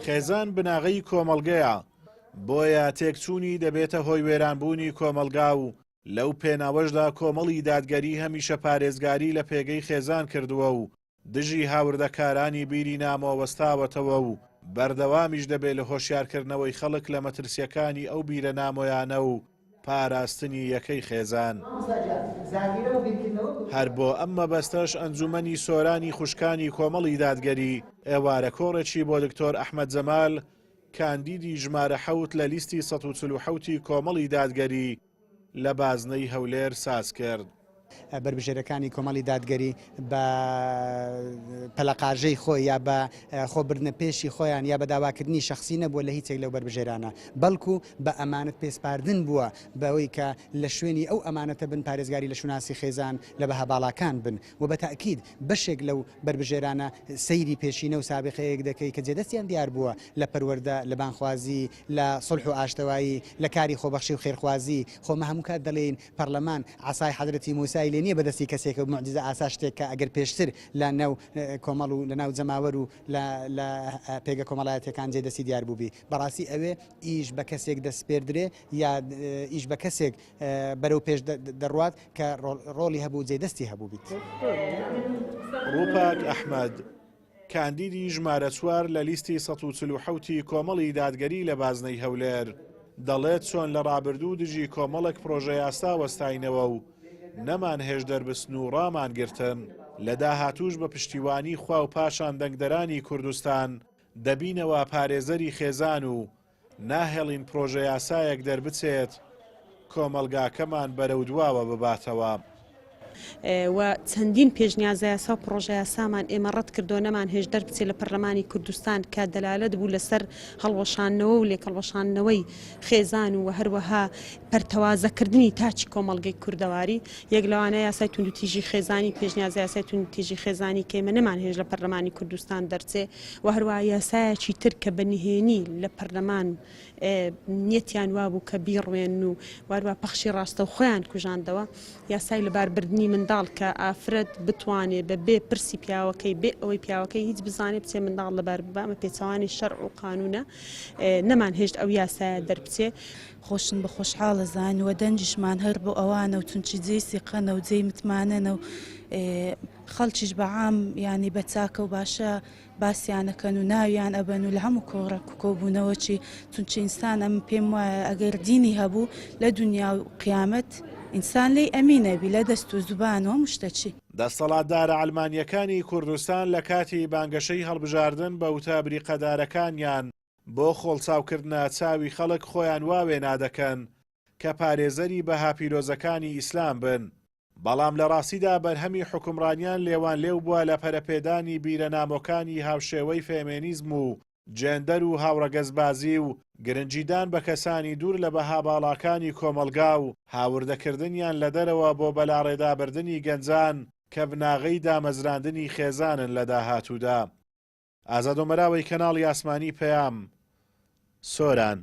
خێزان بناغەی کۆمەڵگەیە، بۆیە تێکچوونی دەبێتە هۆی وێرانبوونی کۆمەلگا و لەو پێناوەشدا کۆمەڵی دادگەری هەمیشە پارێزگاری لە پێگەی خێزان کردووە و دژی هاوردەکارانی بیری نامۆوەستاوەتەوە و بەردەوامیش دەبێت لە هۆشیارکردنەوەی خەڵک لە مەترسیەکانی ئەو بیرە نامۆیانە و پاراستنی یەکەی خێزان. هەر بۆ ئەم مەبەستەش ئەنجومەنی سۆرانی خوشکانی کۆمەڵی دادگەری ئێوارە کۆڕێکی بۆ دکتۆر ئەحمەد جەمال کاندیدی ژمارە 7 لە لیستی 147 کۆمەڵی دادگەری لە بازنەی هەولێر ساز کرد. بربژێرەکانی کۆمەڵی دادگەری بە پەلەقاژەی خۆی یا بە خۆبردنە پێشی خۆیان یا بە داواکردنی شخصی نەبووە لە هیچێک لەو بربژێرانە، بەڵکو بە ئەمانەت پێسپاردن بووە بەوەی کە لە شوێنی ئەو ئەمانەتە بن پارێزگاری لە شوناسی خێزان لە بەها باڵاکان بن و بە تاکید بەشێک لەو بربژێرانە سەیری پێشینە و سابقەیەک دەکەی کە جێدەستیان دیار بووە لە پەروەردە، لە بانخوازی، لە سڵح و ئاشتەوایی، لە کاری خۆبەخشی و خێرخوازی. خۆمە هەموو کات دەڵێن پەرلەمان عەسای حەزرەتی موسای لێ نییە بەدەستی کەسێک و معجزە ئاسا شتێک کە ئەگەر پێشتر لە ناو کۆمەڵ و لە ناو جەماوەر و لە پێگە کۆمەڵایەتەکان جێدەستی دیار بووبی. بەڕاستی ئەوێ ئیش بە کەسێک دەستپێردرێ یا ئیش بە کەسێک بەرەو پێش دەڕوات کە ڕۆڵی هەبوو جێدەستی هەبوو بیت. ڕووپاک ئەحمەد کاندیدی ژمارە 4 لە لیستی 147 کۆمەڵی دادگەری لە بازنەی هەولێر دەڵێت چۆن لە ڕابردوو دژی کۆمەڵک پرۆژە یاستا وەستاینەوە و نەمان هێش دەربستن و ڕامان گرتن لە داهاتووش بە پشتیوانی خوا و پاشان دەنگدەرانی کوردستان دەبینەوە پارێزەری خێزان و ناهێڵین پرۆژە یاسایەک دەربچێت کۆمەلگاکەمان بەرەو دواوە بباتەوە. و چەندین پێشنیازە یاسا و پرۆژە یاسامان ئێمە ڕەت کردو نەمان هێش دەربچێت لە پەرلەمانی کوردستان کە دەلالەت بوو لەسەر هەڵوەشانەوە و لێکەڵوەشانەوەی خێزان و هەروەها پەرتەوازەکردنی تاچی کۆمەڵگەی کوردەواری. یەک لەوانە یاسای توندوتیژی خێزانی پێشنیازە یاسای توندوتیژی خێزانی کە ئێمە نەمان هێش لە پەرلەمانی کوردستان دەرچێ و هەروەها یاسایەکی تر کە بەنهێنی لە پەرلەمان نیەتیان وابوو کە بیڕوێن و واروە پەخشی ڕاستە و خۆیان کوژاندەوە. یاسای لەباربردنی منداڵ کە ئافرەت بتوانێت بە بێ پرسی پیاوەکەی بێ ئەوەی پیاوەکەی هیچ بزانێت بچێ منداڵ لەبار بامە پێچەوانی شەرع و قانونە نەمان هێشت ئەو یاسایە دەربچێ. خۆشن بە خۆشحاڵە زانیوە دەنجشمان هەر بۆ ئەوانە و چونچی جێی سیقەنە و جێی متمانەنە و خەڵکیش بەعام ینی بە چاکە و باشە باسییانەکەن و ناویان ئەبەن و لە هەموو کۆڕک و کۆبوونەوەچی چونچی ئینسان ئەم پێم وایە ئەگەر دینی هەبوو لە دنیا و قیامەت ئینسان لی ئەمینەبی لە دەست و زوبانەوە مشتەچی. دەسەڵاتدارە ئەڵمانیەکانی کوردستان لە کاتی بانگەشەی هەڵبژاردن بە وتە بریقەدارەکانیان بۆ خۆڵچاوکردنە چاوی خەڵک خۆیان واوێ نادەکەن کە پارێزەری بەها پیرۆزەکانی ئیسلام بن. بەڵام لە ڕاستیدا بەرهەمی حکومڕانیان لێوان لێو بووە لە پەرەپێدانی بیرەنامۆکانی هاوشێوەی فێمێنیزم و جێندەر و هاوڕەگەزبازی و گرنجیدان بە کەسانی دوور لە بەها باڵاکانی کۆمەلگا و هاوردەکردنیان لە دەرەوە بۆ بەلاڕێدابردنی گەنجان کە بناغەی دامەزراندنی خێزانن لە داهاتوودا. ئازادۆمەراوەی کەناڵی ئاسمانی پەیام، سۆران.